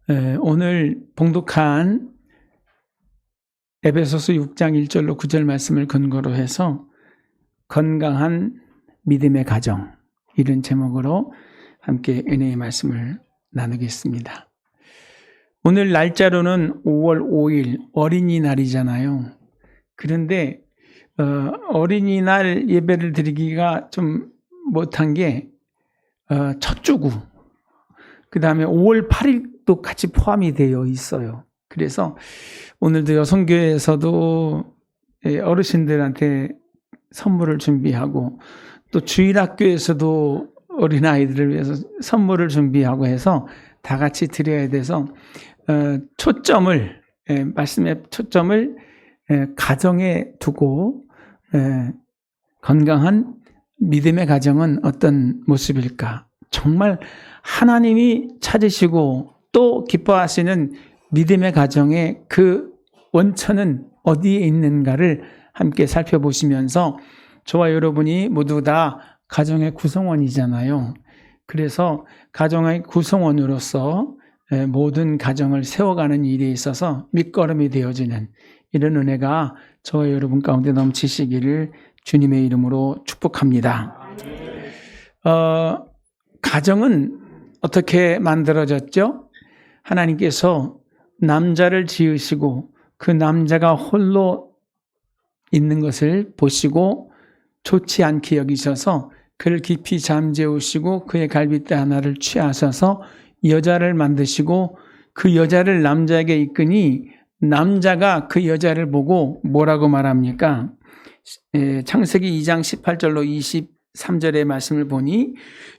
오늘 봉독한 에베소서 6장 1절로 9절 말씀을 근거로 해서 건강한 믿음의 가정, 이런 제목으로 함께 은혜의 말씀을 나누겠습니다. 오늘 날짜로는 5월 5일 어린이날이잖아요. 그런데 어린이날 예배를 드리기가 좀 못한 게 첫 주고, 그 다음에 5월 8일도 같이 포함이 되어 있어요. 그래서 오늘도 여성교회에서도 어르신들한테 선물을 준비하고, 또 주일학교에서도 어린아이들을 위해서 선물을 준비하고 해서 다 같이 드려야 돼서 말씀의 초점을 가정에 두고, 건강한 믿음의 가정은 어떤 모습일까? 정말 하나님이 찾으시고 또 기뻐하시는 믿음의 가정의 그 원천은 어디에 있는가를 함께 살펴보시면서, 저와 여러분이 모두 다 가정의 구성원이잖아요. 그래서 가정의 구성원으로서 모든 가정을 세워가는 일에 있어서 밑거름이 되어지는 이런 은혜가 저와 여러분 가운데 넘치시기를 주님의 이름으로 축복합니다. 가정은 어떻게 만들어졌죠? 하나님께서 남자를 지으시고 그 남자가 홀로 있는 것을 보시고 좋지 않게 여기셔서 그를 깊이 잠재우시고 그의 갈빗대 하나를 취하셔서 여자를 만드시고 그 여자를 남자에게 이끄니 남자가 그 여자를 보고 뭐라고 말합니까? 창세기 2장 18절로 23절의 말씀을 보니,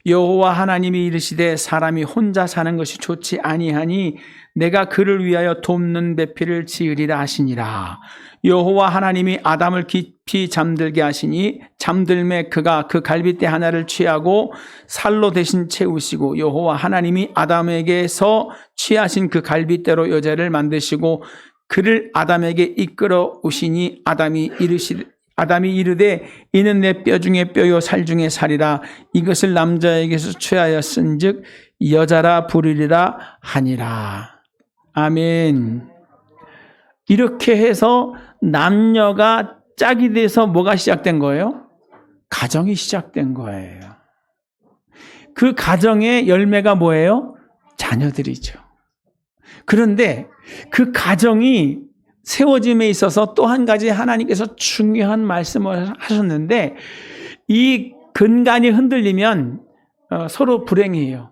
여호와 하나님이 이르시되 사람이 혼자 사는 것이 좋지 아니하니 내가 그를 위하여 돕는 배필을 지으리라 하시니라. 여호와 하나님이 아담을 깊이 잠들게 하시니 잠들매 그가 그 갈빗대 하나를 취하고 살로 대신 채우시고, 여호와 하나님이 아담에게서 취하신 그 갈빗대로 여자를 만드시고 그를 아담에게 이끌어 오시니 아담이 이르되 이는 내 뼈 중에 뼈요 살 중에 살이라. 이것을 남자에게서 취하였은즉 여자라 부르리라 하니라. 아멘. 이렇게 해서 남녀가 짝이 돼서 뭐가 시작된 거예요? 가정이 시작된 거예요. 그 가정의 열매가 뭐예요? 자녀들이죠. 그런데 그 가정이 세워짐에 있어서 또 한 가지 하나님께서 중요한 말씀을 하셨는데, 이 근간이 흔들리면 서로 불행해요.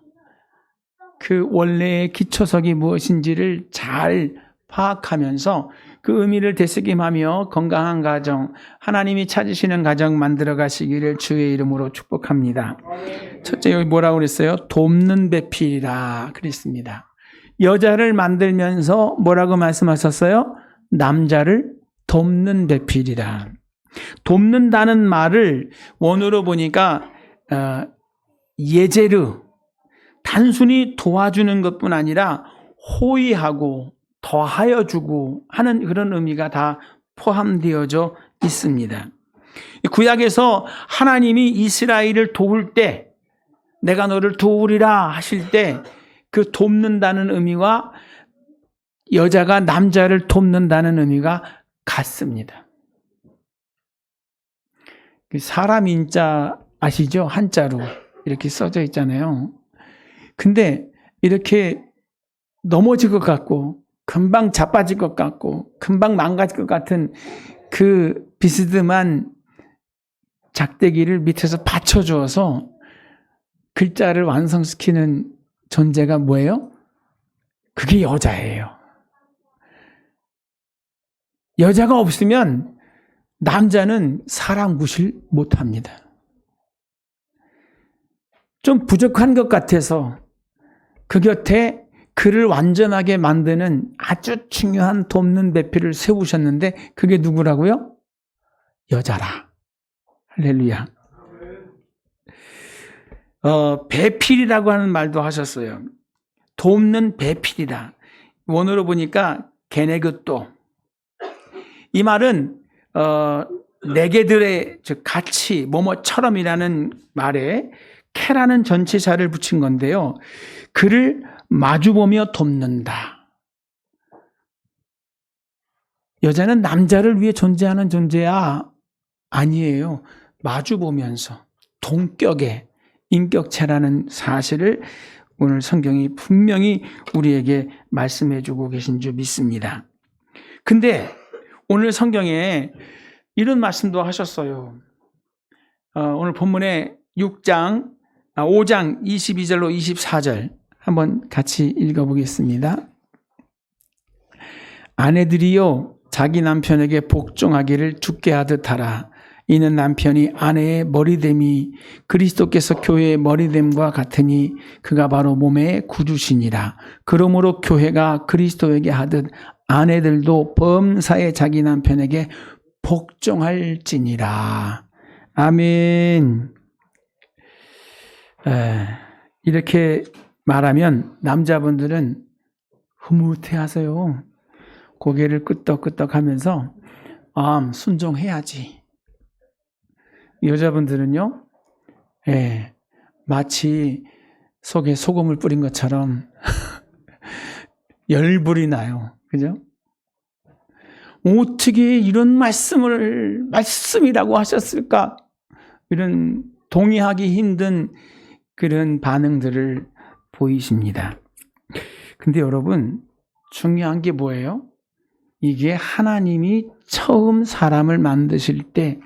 그 원래의 기초석이 무엇인지를 잘 파악하면서 그 의미를 되새김하며 건강한 가정, 하나님이 찾으시는 가정 만들어 가시기를 주의 이름으로 축복합니다. 첫째, 여기 뭐라고 그랬어요? 돕는 배필이라 그랬습니다. 여자를 만들면서 뭐라고 말씀하셨어요? 남자를 돕는 배필이라. 돕는다는 말을 원어로 보니까 예제르, 단순히 도와주는 것뿐 아니라 호의하고 더하여 주고 하는 그런 의미가 다 포함되어져 있습니다. 구약에서 하나님이 이스라엘을 도울 때, 내가 너를 도우리라 하실 때 그 돕는다는 의미와 여자가 남자를 돕는다는 의미가 같습니다. 사람 인자 아시죠? 한자로 이렇게 써져 있잖아요. 근데 이렇게 넘어질 것 같고 금방 자빠질 것 같고 금방 망가질 것 같은 그 비스듬한 작대기를 밑에서 받쳐주어서 글자를 완성시키는 존재가 뭐예요? 그게 여자예요. 여자가 없으면 남자는 사람 구실 못합니다. 좀 부족한 것 같아서 그 곁에 그를 완전하게 만드는 아주 중요한 돕는 배필을 세우셨는데, 그게 누구라고요? 여자라. 할렐루야. 배필이라고 하는 말도 하셨어요. 돕는 배필이다. 원어로 보니까 게네그또. 이 말은 내게들의 즉 같이 뭐뭐처럼이라는 말에 캐라는 전치사를 붙인 건데요. 그를 마주보며 돕는다. 여자는 남자를 위해 존재하는 존재야? 아니에요. 마주보면서 동격의 인격체라는 사실을 오늘 성경이 분명히 우리에게 말씀해 주고 계신 줄 믿습니다. 근데 오늘 성경에 이런 말씀도 하셨어요. 오늘 본문에 5장 22절로 24절 한번 같이 읽어보겠습니다. 아내들이요 자기 남편에게 복종하기를 주께 하듯 하라. 이는 남편이 아내의 머리됨이 그리스도께서 교회의 머리됨과 같으니 그가 바로 몸의 구주시니라. 그러므로 교회가 그리스도에게 하듯 아내들도 범사에 자기 남편에게 복종할지니라. 아멘. 이렇게 말하면 남자분들은 흐뭇해하세요. 고개를 끄덕끄덕 하면서 순종해야지. 여자분들은요, 마치 속에 소금을 뿌린 것처럼 열불이 나요. 그죠? 어떻게 이런 말씀이라고 하셨을까? 이런 동의하기 힘든 그런 반응들을 보이십니다. 근데 여러분, 중요한 게 뭐예요? 이게 하나님이 처음 사람을 만드실 때,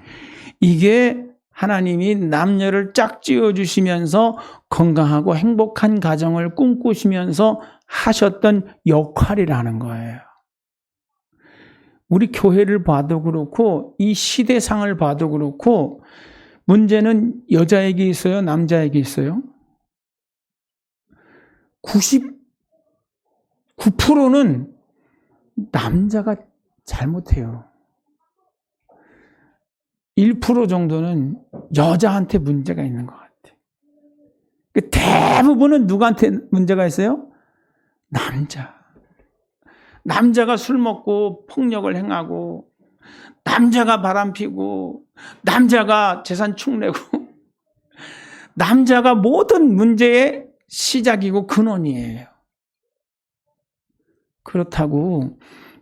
이게 하나님이 남녀를 짝지어 주시면서 건강하고 행복한 가정을 꿈꾸시면서 하셨던 역할이라는 거예요. 우리 교회를 봐도 그렇고 이 시대상을 봐도 그렇고 문제는 여자에게 있어요? 남자에게 있어요? 99%는 남자가 잘못해요. 1% 정도는 여자한테 문제가 있는 것 같아요. 대부분은 누구한테 문제가 있어요? 남자가 술 먹고 폭력을 행하고, 남자가 바람피고, 남자가 재산 축내고, 남자가 모든 문제의 시작이고 근원이에요. 그렇다고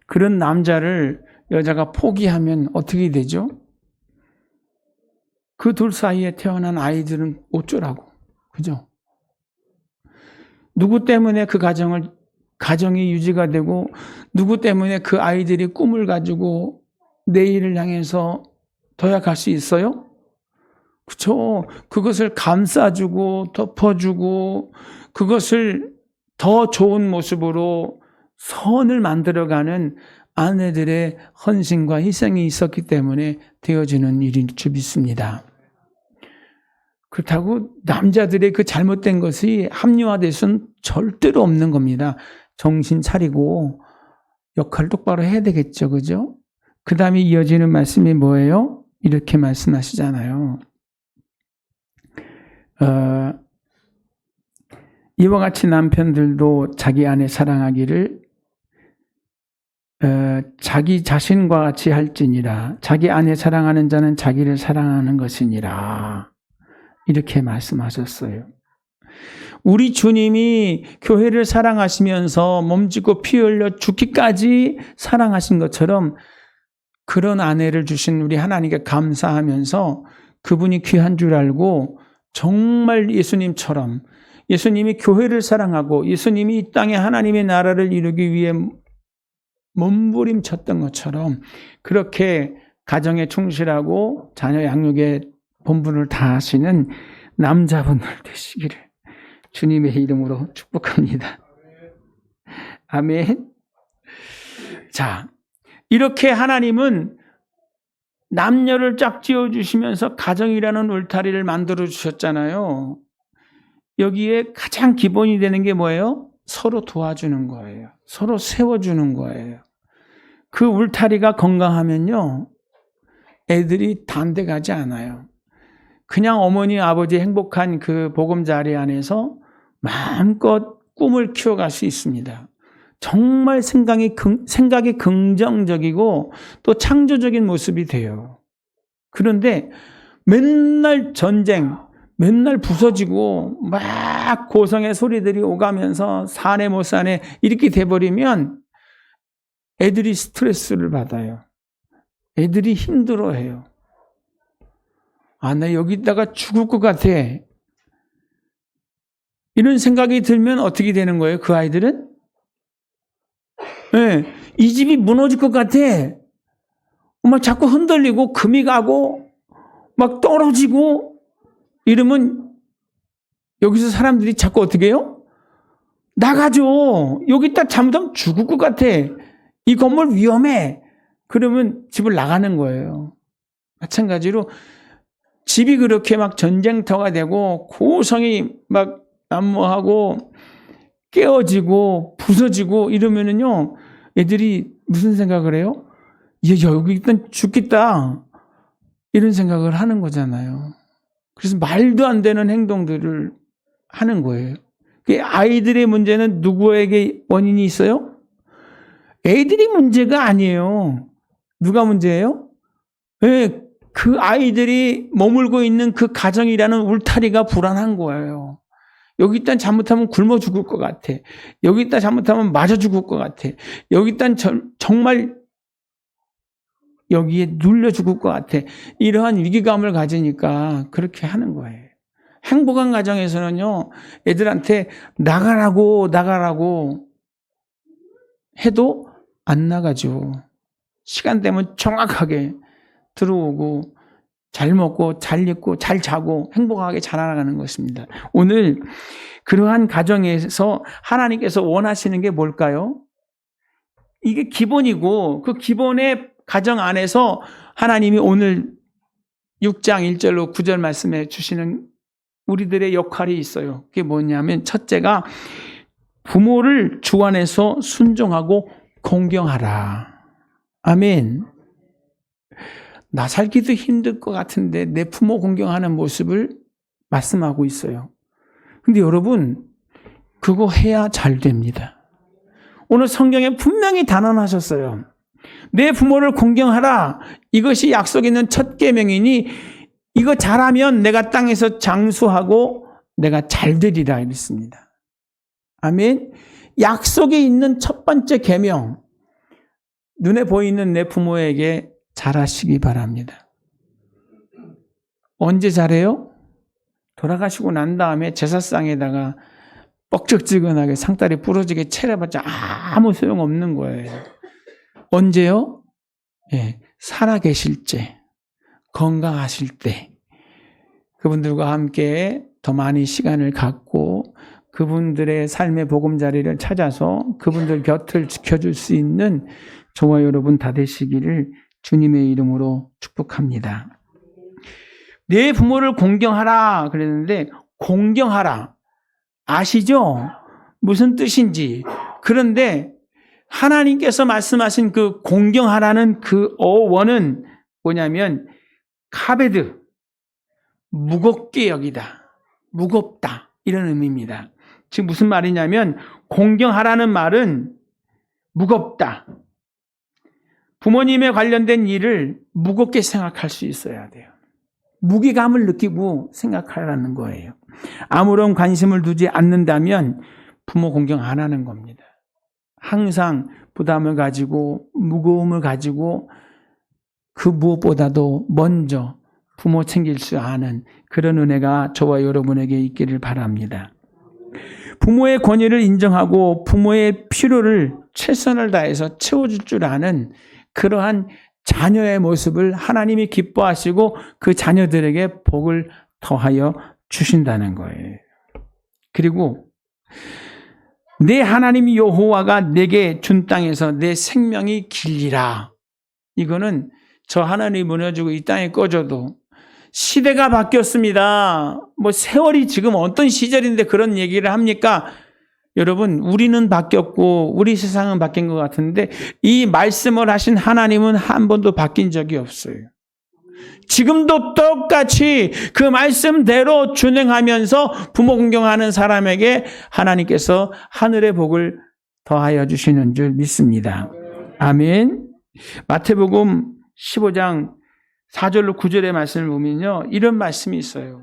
그런 남자를 여자가 포기하면 어떻게 되죠? 그 둘 사이에 태어난 아이들은 어쩌라고, 그죠? 누구 때문에 그 가정이 유지가 되고, 누구 때문에 그 아이들이 꿈을 가지고 내일을 향해서 도약할 수 있어요? 그렇죠? 그것을 감싸주고 덮어주고 그것을 더 좋은 모습으로 선을 만들어가는 아내들의 헌신과 희생이 있었기 때문에 되어지는 일인 줄 믿습니다. 그렇다고 남자들의 그 잘못된 것이 합리화될 수는 절대로 없는 겁니다. 정신 차리고 역할을 똑바로 해야 되겠죠. 그죠? 그 다음에 이어지는 말씀이 뭐예요? 이렇게 말씀하시잖아요. 이와 같이 남편들도 자기 아내 사랑하기를 자기 자신과 같이 할지니라. 자기 아내 사랑하는 자는 자기를 사랑하는 것이니라. 이렇게 말씀하셨어요. 우리 주님이 교회를 사랑하시면서 몸짓고 피 흘려 죽기까지 사랑하신 것처럼 그런 아내를 주신 우리 하나님께 감사하면서 그분이 귀한 줄 알고 정말 예수님처럼 예수님이 교회를 사랑하고 예수님이 이 땅에 하나님의 나라를 이루기 위해 몸부림쳤던 것처럼 그렇게 가정에 충실하고 자녀 양육에 본분을 다하시는 남자분들 되시기를 주님의 이름으로 축복합니다. 아멘. 자, 이렇게 하나님은 남녀를 짝지어 주시면서 가정이라는 울타리를 만들어 주셨잖아요. 여기에 가장 기본이 되는 게 뭐예요? 서로 도와주는 거예요. 서로 세워주는 거예요. 그 울타리가 건강하면요, 애들이 단대 가지 않아요. 그냥 어머니, 아버지 행복한 그 보금자리 안에서 마음껏 꿈을 키워갈 수 있습니다. 정말 생각이 긍정적이고 또 창조적인 모습이 돼요. 그런데 맨날 전쟁, 맨날 부서지고 막 고성의 소리들이 오가면서 사내 못 사내 이렇게 돼버리면 애들이 스트레스를 받아요. 애들이 힘들어해요. 아, 나 여기다가 죽을 것 같아. 이런 생각이 들면 어떻게 되는 거예요? 그 아이들은? 네, 이 집이 무너질 것 같아. 막 자꾸 흔들리고 금이 가고 막 떨어지고 이러면 여기서 사람들이 자꾸 어떻게 해요? 나가죠. 여기다 잘못하면 죽을 것 같아. 이 건물 위험해. 그러면 집을 나가는 거예요. 마찬가지로 집이 그렇게 막 전쟁터가 되고 고성이 막 난무하고 깨어지고 부서지고 이러면은요, 애들이 무슨 생각을 해요? 여기 일단 죽겠다. 이런 생각을 하는 거잖아요. 그래서 말도 안 되는 행동들을 하는 거예요. 아이들의 문제는 누구에게 원인이 있어요? 애들이 문제가 아니에요. 누가 문제예요? 네, 그 아이들이 머물고 있는 그 가정이라는 울타리가 불안한 거예요. 여기다 잘못하면 굶어 죽을 것 같아. 여기다 잘못하면 맞아 죽을 것 같아. 여기다 정말 여기에 눌려 죽을 것 같아. 이러한 위기감을 가지니까 그렇게 하는 거예요. 행복한 가정에서는요, 애들한테 나가라고 해도 안 나가죠. 시간 되면 정확하게 들어오고 잘 먹고 잘 입고 잘 자고 행복하게 자라나가는 것입니다. 오늘 그러한 가정에서 하나님께서 원하시는 게 뭘까요? 이게 기본이고 그 기본의 가정 안에서 하나님이 오늘 6장 1절로 9절 말씀해 주시는 우리들의 역할이 있어요. 그게 뭐냐면 첫째가 부모를 주 안에서 순종하고 공경하라. 아멘. 나 살기도 힘들 것 같은데 내 부모 공경하는 모습을 말씀하고 있어요. 근데 여러분, 그거 해야 잘 됩니다. 오늘 성경에 분명히 단언하셨어요. 내 부모를 공경하라. 이것이 약속 있는 첫 계명이니 이거 잘하면 내가 땅에서 장수하고 내가 잘 되리라 이랬습니다. 아멘. 약속에 있는 첫 번째 계명. 눈에 보이는 내 부모에게 잘하시기 바랍니다. 언제 잘해요? 돌아가시고 난 다음에 제사상에다가 뻑적지근하게 상다리 부러지게 차려봤자 아무 소용없는 거예요. 언제요? 예, 살아계실 때, 건강하실 때, 그분들과 함께 더 많이 시간을 갖고 그분들의 삶의 보금자리를 찾아서 그분들 곁을 지켜줄 수 있는 저와 여러분 다 되시기를 주님의 이름으로 축복합니다. 내 부모를 공경하라 그랬는데 공경하라 아시죠? 무슨 뜻인지. 그런데 하나님께서 말씀하신 그 공경하라는 그 어원은 뭐냐면 카베드, 무겁게 여기다, 무겁다 이런 의미입니다. 지금 무슨 말이냐면 공경하라는 말은 무겁다. 부모님에 관련된 일을 무겁게 생각할 수 있어야 돼요. 무게감을 느끼고 생각하라는 거예요. 아무런 관심을 두지 않는다면 부모 공경 안 하는 겁니다. 항상 부담을 가지고 무거움을 가지고 그 무엇보다도 먼저 부모 챙길 수 아는 그런 은혜가 저와 여러분에게 있기를 바랍니다. 부모의 권위를 인정하고 부모의 필요를 최선을 다해서 채워줄 줄 아는 그러한 자녀의 모습을 하나님이 기뻐하시고 그 자녀들에게 복을 더하여 주신다는 거예요. 그리고 내 하나님 여호와가 내게 준 땅에서 내 생명이 길리라. 이거는 저 하늘이 무너지고 이 땅이 꺼져도 시대가 바뀌었습니다. 세월이 지금 어떤 시절인데 그런 얘기를 합니까? 여러분, 우리는 바뀌었고 우리 세상은 바뀐 것 같은데 이 말씀을 하신 하나님은 한 번도 바뀐 적이 없어요. 지금도 똑같이 그 말씀대로 준행하면서 부모 공경하는 사람에게 하나님께서 하늘의 복을 더하여 주시는 줄 믿습니다. 아멘. 마태복음 15장 4절로 9절의 말씀을 보면요, 이런 말씀이 있어요.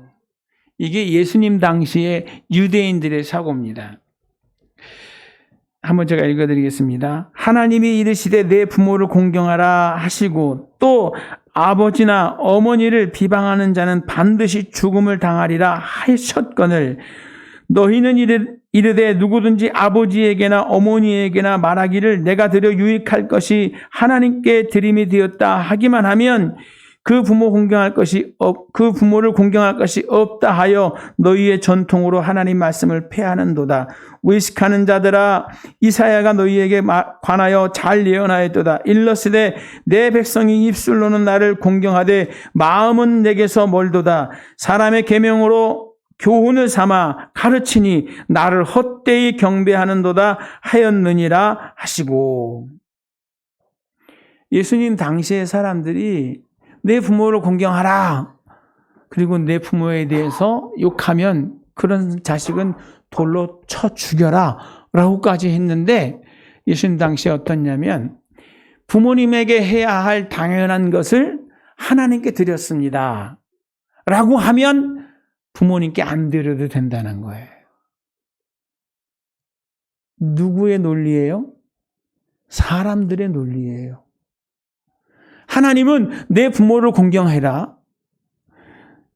이게 예수님 당시의 유대인들의 사고입니다. 한번 제가 읽어드리겠습니다. 하나님이 이르시되 내 부모를 공경하라 하시고 또 아버지나 어머니를 비방하는 자는 반드시 죽음을 당하리라 하셨거늘 너희는 이르되 누구든지 아버지에게나 어머니에게나 말하기를 내가 드려 유익할 것이 하나님께 드림이 되었다 하기만 하면 그 부모를 공경할 것이 없다 하여 너희의 전통으로 하나님 말씀을 폐하는도다. 의식하는 자들아 이사야가 너희에게 관하여 잘 예언하였도다. 일러스되 내 백성이 입술로는 나를 공경하되 마음은 내게서 멀도다. 사람의 계명으로 교훈을 삼아 가르치니 나를 헛되이 경배하는도다 하였느니라 하시고. 예수님 당시의 사람들이 내 부모를 공경하라. 그리고 내 부모에 대해서 욕하면 그런 자식은 돌로 쳐 죽여라 라고까지 했는데 예수님 당시에 어떻냐면 부모님에게 해야 할 당연한 것을 하나님께 드렸습니다 라고 하면 부모님께 안 드려도 된다는 거예요. 누구의 논리예요? 사람들의 논리예요. 하나님은 내 부모를 공경해라.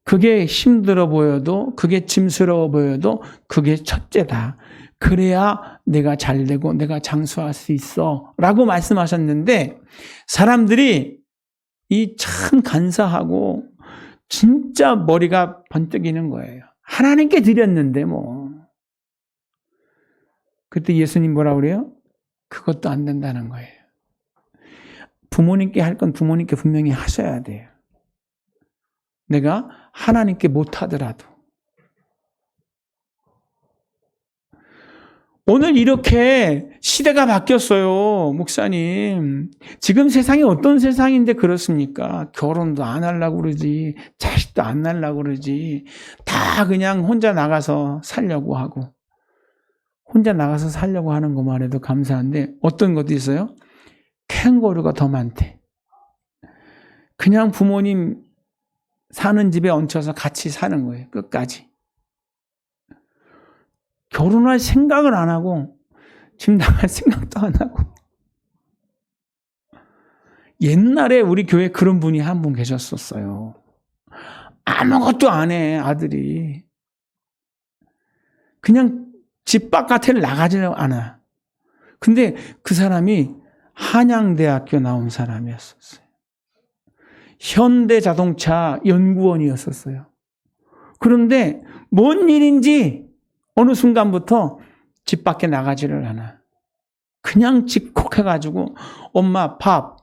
그게 힘들어 보여도 그게 짐스러워 보여도 그게 첫째다. 그래야 내가 잘되고 내가 장수할 수 있어 라고 말씀하셨는데 사람들이 이 참 간사하고 진짜 머리가 번뜩이는 거예요. 하나님께 드렸는데 뭐. 그때 예수님 뭐라고 그래요? 그것도 안 된다는 거예요. 부모님께 할 건 부모님께 분명히 하셔야 돼요. 내가 하나님께 못하더라도. 오늘 이렇게 시대가 바뀌었어요, 목사님. 지금 세상이 어떤 세상인데 그렇습니까? 결혼도 안 하려고 그러지, 자식도 안 낳으려고 그러지, 다 그냥 혼자 나가서 살려고 하고. 혼자 나가서 살려고 하는 것만 해도 감사한데 어떤 것도 있어요? 캥거루가 더 많대. 그냥 부모님 사는 집에 얹혀서 같이 사는 거예요. 끝까지. 결혼할 생각을 안 하고 집 나갈 생각도 안 하고. 옛날에 우리 교회에 그런 분이 한 분 계셨었어요. 아무것도 안 해, 아들이. 그냥 집 바깥에 나가지 않아. 근데 그 사람이 한양대학교 나온 사람이었었어요. 현대자동차 연구원이었었어요. 그런데 뭔 일인지 어느 순간부터 집 밖에 나가지를 않아. 그냥 집콕해가지고 엄마 밥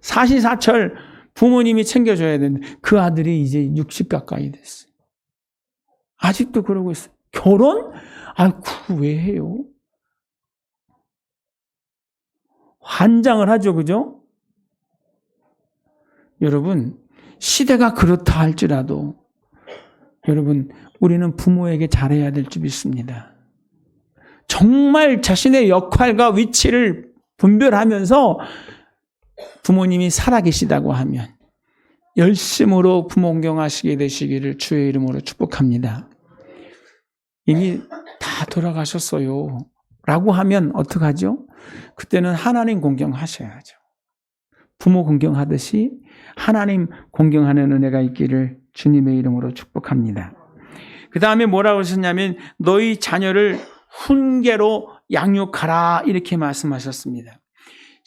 사시사철 부모님이 챙겨줘야 되는데 그 아들이 이제 60 가까이 됐어요. 아직도 그러고 있어요. 결혼? 아이고 왜 해요? 환장을 하죠, 그죠? 여러분, 시대가 그렇다 할지라도 여러분, 우리는 부모에게 잘해야 될 줄 믿습니다. 정말 자신의 역할과 위치를 분별하면서 부모님이 살아계시다고 하면 열심으로 부모 공경하시게 되시기를 주의 이름으로 축복합니다. 이미 다 돌아가셨어요 라고 하면 어떡하죠? 그때는 하나님 공경하셔야죠. 부모 공경하듯이 하나님 공경하는 은혜가 있기를 주님의 이름으로 축복합니다. 그 다음에 뭐라고 하셨냐면 너희 자녀를 훈계로 양육하라 이렇게 말씀하셨습니다.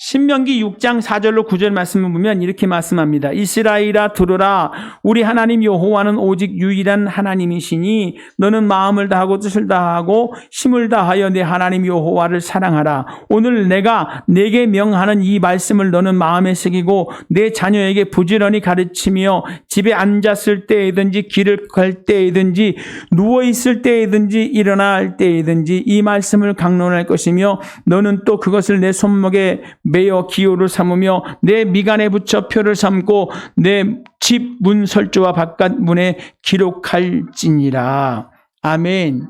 신명기 6장 4절로 9절 말씀을 보면 이렇게 말씀합니다. 이스라엘아 들으라. 우리 하나님 여호와는 오직 유일한 하나님이시니 너는 마음을 다하고 뜻을 다하고 힘을 다하여 내 하나님 여호와를 사랑하라. 오늘 내가 내게 명하는 이 말씀을 너는 마음에 새기고 내 자녀에게 부지런히 가르치며 집에 앉았을 때이든지 길을 갈 때이든지 누워있을 때이든지 일어날 때이든지 이 말씀을 강론할 것이며 너는 또 그것을 내 손목에 매어 기호를 삼으며 내 미간에 붙여 표를 삼고 내 집 문 설주와 바깥 문에 기록할지니라. 아멘.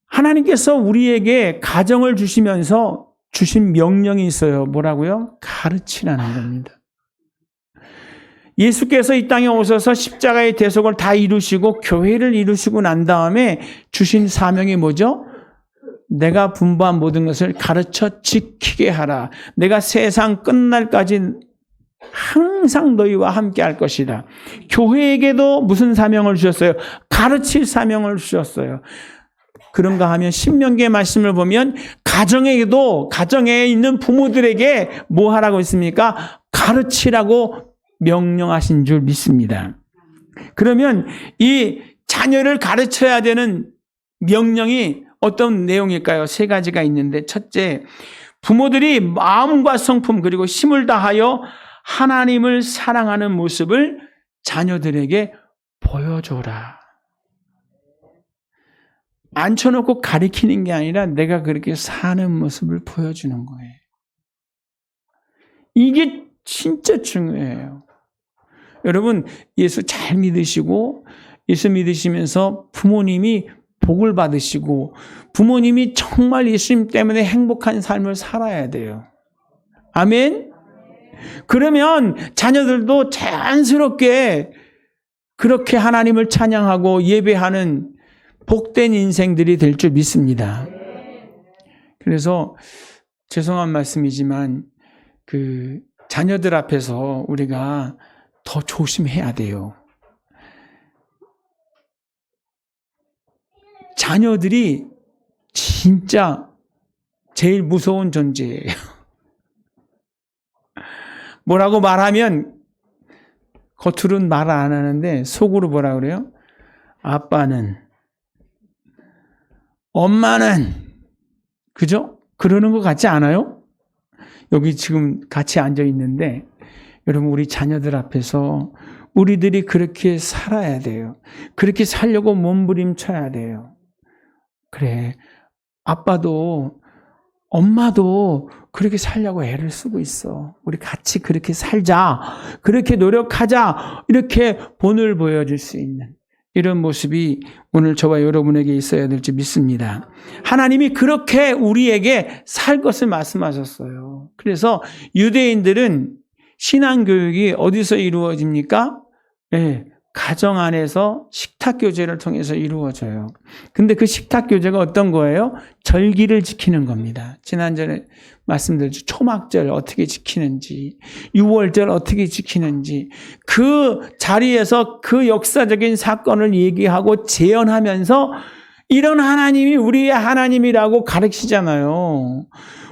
하나님께서 우리에게 가정을 주시면서 주신 명령이 있어요. 뭐라고요? 가르치라는 겁니다. 예수께서 이 땅에 오셔서 십자가의 대속을 다 이루시고 교회를 이루시고 난 다음에 주신 사명이 뭐죠? 내가 분부한 모든 것을 가르쳐 지키게 하라. 내가 세상 끝날까지 항상 너희와 함께 할 것이다. 교회에게도 무슨 사명을 주셨어요? 가르칠 사명을 주셨어요. 그런가 하면 신명기의 말씀을 보면 가정에게도, 가정에 있는 부모들에게 뭐 하라고 했습니까? 가르치라고 명령하신 줄 믿습니다. 그러면 이 자녀를 가르쳐야 되는 명령이 어떤 내용일까요? 세 가지가 있는데, 첫째, 부모들이 마음과 성품 그리고 힘을 다하여 하나님을 사랑하는 모습을 자녀들에게 보여줘라. 앉혀놓고 가리키는 게 아니라 내가 그렇게 사는 모습을 보여주는 거예요. 이게 진짜 중요해요. 여러분, 예수 잘 믿으시고 예수 믿으시면서 부모님이 복을 받으시고 부모님이 정말 예수님 때문에 행복한 삶을 살아야 돼요. 아멘? 그러면 자녀들도 자연스럽게 그렇게 하나님을 찬양하고 예배하는 복된 인생들이 될 줄 믿습니다. 그래서 죄송한 말씀이지만 그 자녀들 앞에서 우리가 더 조심해야 돼요. 자녀들이 진짜 제일 무서운 존재예요. 뭐라고 말하면 겉으로는 말 안 하는데 속으로 뭐라 그래요? 아빠는, 엄마는, 그죠? 그러는 것 같지 않아요? 여기 지금 같이 앉아 있는데 여러분, 우리 자녀들 앞에서 우리들이 그렇게 살아야 돼요. 그렇게 살려고 몸부림쳐야 돼요. 그래, 아빠도 엄마도 그렇게 살려고 애를 쓰고 있어. 우리 같이 그렇게 살자. 그렇게 노력하자. 이렇게 본을 보여줄 수 있는 이런 모습이 오늘 저와 여러분에게 있어야 될지 믿습니다. 하나님이 그렇게 우리에게 살 것을 말씀하셨어요. 그래서 유대인들은 신앙교육이 어디서 이루어집니까? 네, 가정 안에서 식탁교제를 통해서 이루어져요. 근데 그 식탁교제가 어떤 거예요? 절기를 지키는 겁니다. 지난번에 말씀드렸죠. 초막절 어떻게 지키는지, 유월절 어떻게 지키는지, 그 자리에서 그 역사적인 사건을 얘기하고 재현하면서 이런 하나님이 우리의 하나님이라고 가르치잖아요.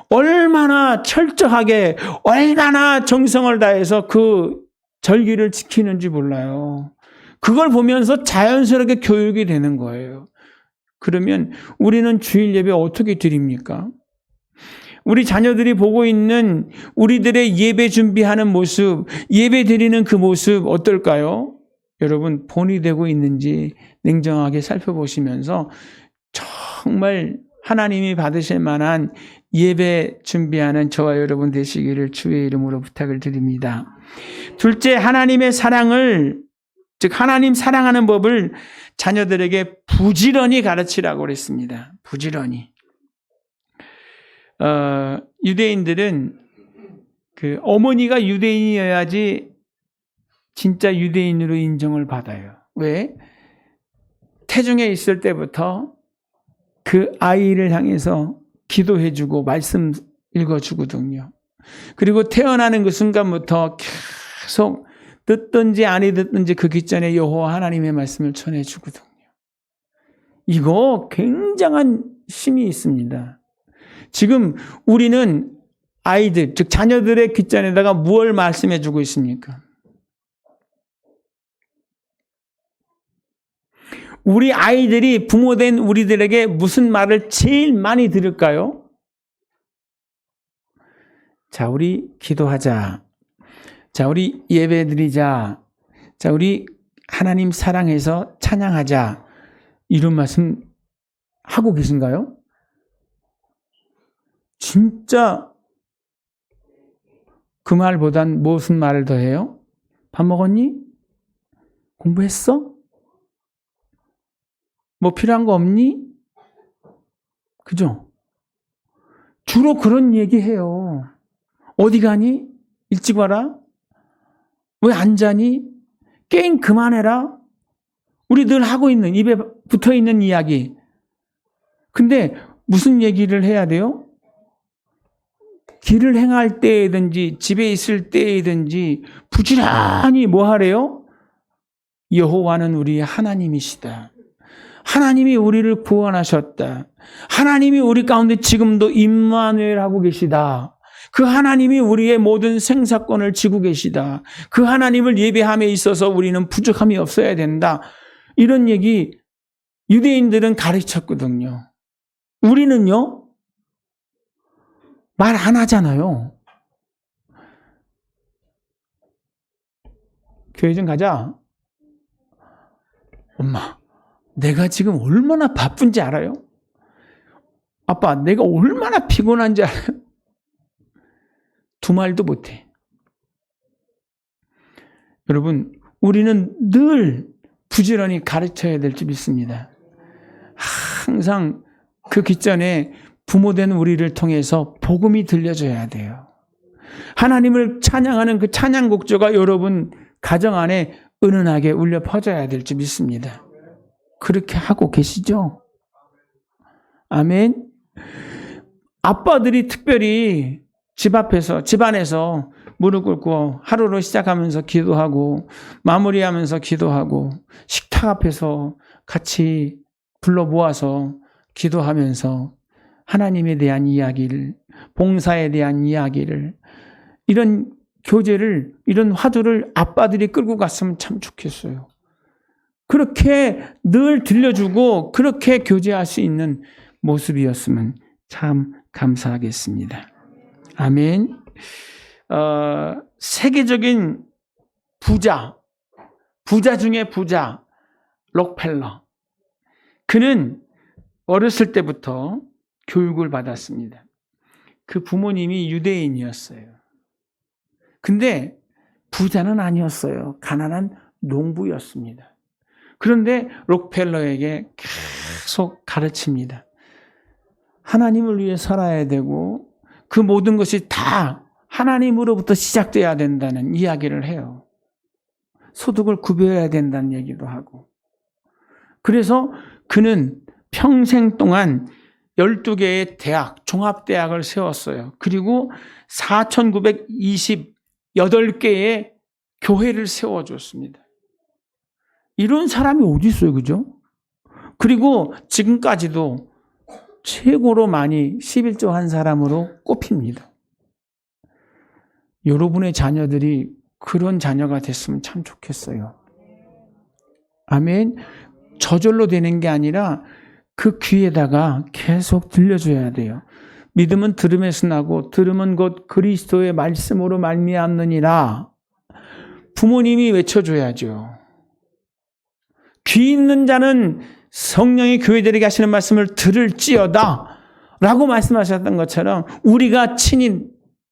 얼마나 철저하게, 얼마나 정성을 다해서 그 절기를 지키는지 몰라요. 그걸 보면서 자연스럽게 교육이 되는 거예요. 그러면 우리는 주일 예배 어떻게 드립니까? 우리 자녀들이 보고 있는 우리들의 예배 준비하는 모습, 예배 드리는 그 모습 어떨까요? 여러분, 본이 되고 있는지 냉정하게 살펴보시면서 정말 하나님이 받으실 만한 예배 준비하는 저와 여러분 되시기를 주의 이름으로 부탁을 드립니다. 둘째, 하나님의 사랑을, 즉 하나님 사랑하는 법을 자녀들에게 부지런히 가르치라고 그랬습니다. 부지런히. 유대인들은 그 어머니가 유대인이어야지 진짜 유대인으로 인정을 받아요. 왜? 태중에 있을 때부터 그 아이를 향해서 기도해주고 말씀 읽어주거든요. 그리고 태어나는 그 순간부터 계속 듣든지 안 듣든지 그 기전에 여호와 하나님의 말씀을 전해주거든요. 이거 굉장한 힘이 있습니다. 지금 우리는 아이들, 즉 자녀들의 귓전에다가 무엇을 말씀해주고 있습니까? 우리 아이들이 부모된 우리들에게 무슨 말을 제일 많이 들을까요? 자, 우리 기도하자. 자, 우리 예배 드리자. 자, 우리 하나님 사랑해서 찬양하자. 이런 말씀 하고 계신가요? 진짜 그 말보단 무슨 말을 더 해요? 밥 먹었니? 공부했어? 뭐 필요한 거 없니? 그죠? 주로 그런 얘기 해요. 어디 가니? 일찍 와라? 왜 안 자니? 게임 그만해라. 우리 늘 하고 있는, 입에 붙어 있는 이야기. 근데 무슨 얘기를 해야 돼요? 길을 행할 때든지 집에 있을 때든지 부지런히 뭐 하래요? 여호와는 우리 하나님이시다. 하나님이 우리를 구원하셨다. 하나님이 우리 가운데 지금도 임마누엘 하고 계시다. 그 하나님이 우리의 모든 생사권을 지고 계시다. 그 하나님을 예배함에 있어서 우리는 부족함이 없어야 된다. 이런 얘기 유대인들은 가르쳤거든요. 우리는요, 말 안 하잖아요. 교회 좀 가자. 엄마, 내가 지금 얼마나 바쁜지 알아요? 아빠, 내가 얼마나 피곤한지 알아요? 두 말도 못해. 여러분, 우리는 늘 부지런히 가르쳐야 될 줄 믿습니다. 항상 그 기전에 부모된 우리를 통해서 복음이 들려줘야 돼요. 하나님을 찬양하는 그 찬양 곡조가 여러분 가정 안에 은은하게 울려 퍼져야 될 줄 믿습니다. 그렇게 하고 계시죠? 아멘. 아빠들이 특별히 집 앞에서, 집 안에서 무릎 꿇고 하루를 시작하면서 기도하고 마무리하면서 기도하고 식탁 앞에서 같이 불러 모아서 기도하면서 하나님에 대한 이야기를, 봉사에 대한 이야기를, 이런 교제를, 이런 화두를 아빠들이 끌고 갔으면 참 좋겠어요. 그렇게 늘 들려주고 그렇게 교제할 수 있는 모습이었으면 참 감사하겠습니다. 아멘. 세계적인 부자 중에 부자, 록펠러. 그는 어렸을 때부터 교육을 받았습니다. 그 부모님이 유대인이었어요. 근데 부자는 아니었어요. 가난한 농부였습니다. 그런데 록펠러에게 계속 가르칩니다. 하나님을 위해 살아야 되고 그 모든 것이 다 하나님으로부터 시작돼야 된다는 이야기를 해요. 소득을 구별해야 된다는 얘기도 하고. 그래서 그는 평생 동안 12개의 대학, 종합대학을 세웠어요. 그리고 4,928개의 교회를 세워줬습니다. 이런 사람이 어디 있어요, 그죠? 그리고 지금까지도 최고로 많이 11조 한 사람으로 꼽힙니다. 여러분의 자녀들이 그런 자녀가 됐으면 참 좋겠어요. 아멘. 저절로 되는 게 아니라 그 귀에다가 계속 들려줘야 돼요. 믿음은 들음에서 나고 들음은 곧 그리스도의 말씀으로 말미암느니라. 부모님이 외쳐줘야죠. 귀 있는 자는 성령이 교회들에게 하시는 말씀을 들을지어다 라고 말씀하셨던 것처럼 우리가 친히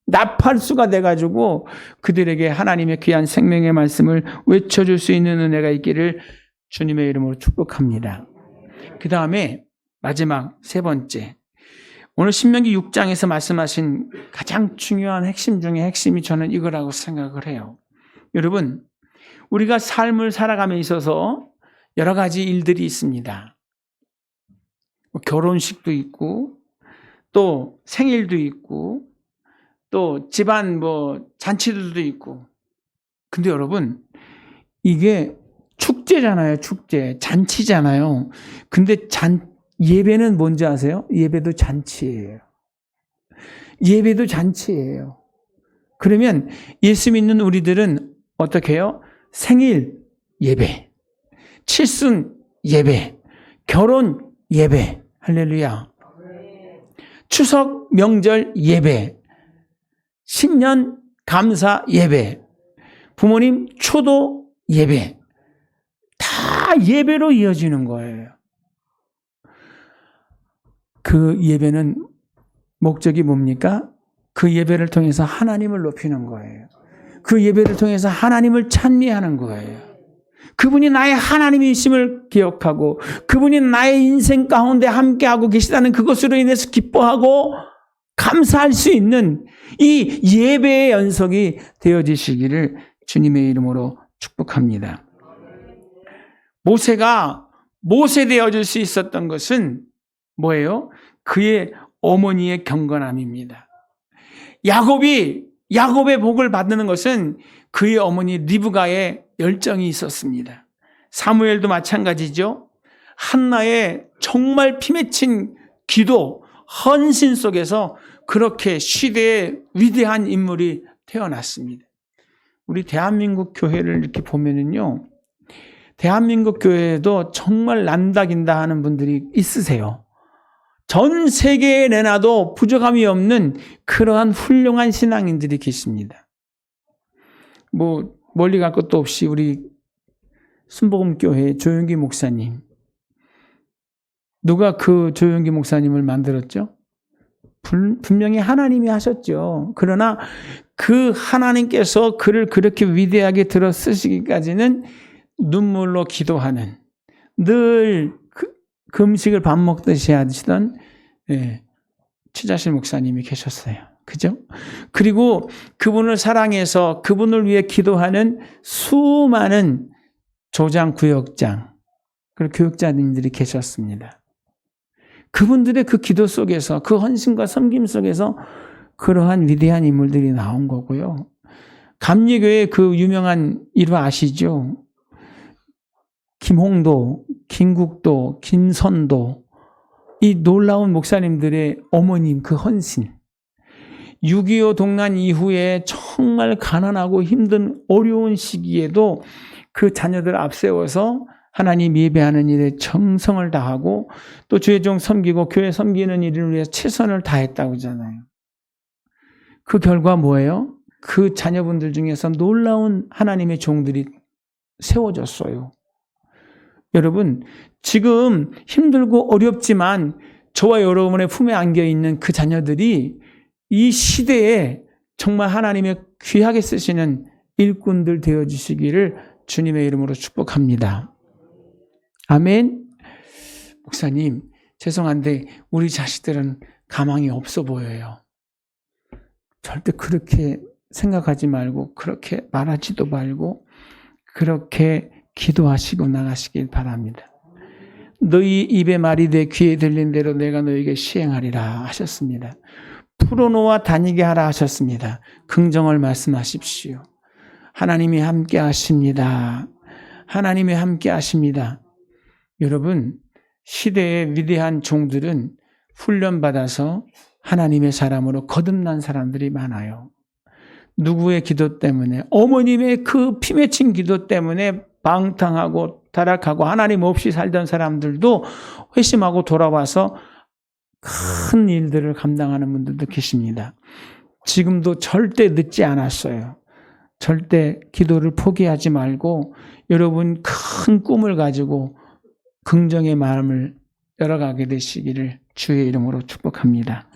나팔수가 돼가지고 그들에게 하나님의 귀한 생명의 말씀을 외쳐줄 수 있는 은혜가 있기를 주님의 이름으로 축복합니다. 그 다음에 마지막 세 번째, 오늘 신명기 6장에서 말씀하신 가장 중요한 핵심 중에 핵심이 저는 이거라고 생각을 해요. 여러분, 우리가 삶을 살아감에 있어서 여러 가지 일들이 있습니다. 결혼식도 있고 또 생일도 있고 또 집안 잔치들도 있고. 근데 여러분, 이게 축제잖아요. 축제. 잔치잖아요. 근데 예배는 뭔지 아세요? 예배도 잔치예요. 예배도 잔치예요. 그러면 예수 믿는 우리들은 어떻게 해요? 생일 예배, 칠순 예배, 결혼 예배, 할렐루야. 추석 명절 예배, 신년 감사 예배, 부모님 초도 예배, 다 예배로 이어지는 거예요. 그 예배는 목적이 뭡니까? 그 예배를 통해서 하나님을 높이는 거예요. 그 예배를 통해서 하나님을 찬미하는 거예요. 그분이 나의 하나님이심을 기억하고 그분이 나의 인생 가운데 함께하고 계시다는 그것으로 인해서 기뻐하고 감사할 수 있는 이 예배의 연속이 되어지시기를 주님의 이름으로 축복합니다. 모세가 모세 되어줄 수 있었던 것은 뭐예요? 그의 어머니의 경건함입니다. 야곱의 복을 받는 것은 그의 어머니 리브가의 열정이 있었습니다. 사무엘도 마찬가지죠. 한나의 정말 피맺힌 기도, 헌신 속에서 그렇게 시대의 위대한 인물이 태어났습니다. 우리 대한민국 교회를 이렇게 보면은요, 대한민국 교회에도 정말 난다긴다 하는 분들이 있으세요. 전 세계에 내놔도 부족함이 없는 그러한 훌륭한 신앙인들이 계십니다. 뭐 멀리 갈 것도 없이 우리 순복음교회 조용기 목사님, 누가 그 조용기 목사님을 만들었죠? 분명히 하나님이 하셨죠. 그러나 그 하나님께서 그를 그렇게 위대하게 들어 쓰시기까지는 눈물로 기도하는, 늘 금식을 밥 먹듯이 하시던 최자실 목사님이 계셨어요. 그죠? 그리고 그분을 사랑해서 그분을 위해 기도하는 수많은 조장, 구역장, 그리고 교육자님들이 계셨습니다. 그분들의 그 기도 속에서, 그 헌신과 섬김 속에서 그러한 위대한 인물들이 나온 거고요. 감리교의 그 유명한 일화 아시죠? 김홍도, 김국도, 김선도, 이 놀라운 목사님들의 어머님 그 헌신. 6.25 동란 이후에 정말 가난하고 힘든 어려운 시기에도 그 자녀들 앞세워서 하나님 예배하는 일에 정성을 다하고 또 주의 종 섬기고 교회 섬기는 일을 위해 최선을 다했다고 하잖아요. 그 결과 뭐예요? 그 자녀분들 중에서 놀라운 하나님의 종들이 세워졌어요. 여러분, 지금 힘들고 어렵지만 저와 여러분의 품에 안겨있는 그 자녀들이 이 시대에 정말 하나님의 귀하게 쓰시는 일꾼들 되어주시기를 주님의 이름으로 축복합니다. 아멘. 목사님, 죄송한데 우리 자식들은 가망이 없어 보여요. 절대 그렇게 생각하지 말고 그렇게 말하지도 말고 그렇게 기도하시고 나가시길 바랍니다. 너희 입에 말이 돼 귀에 들린 대로 내가 너에게 시행하리라 하셨습니다. 풀어놓아 다니게 하라 하셨습니다. 긍정을 말씀하십시오. 하나님이 함께 하십니다. 하나님이 함께 하십니다. 여러분, 시대의 위대한 종들은 훈련받아서 하나님의 사람으로 거듭난 사람들이 많아요. 누구의 기도 때문에, 어머님의 그 피맺힌 기도 때문에 방탕하고 타락하고 하나님 없이 살던 사람들도 회심하고 돌아와서 큰 일들을 감당하는 분들도 계십니다. 지금도 절대 늦지 않았어요. 절대 기도를 포기하지 말고 여러분 큰 꿈을 가지고 긍정의 마음을 열어가게 되시기를 주의 이름으로 축복합니다.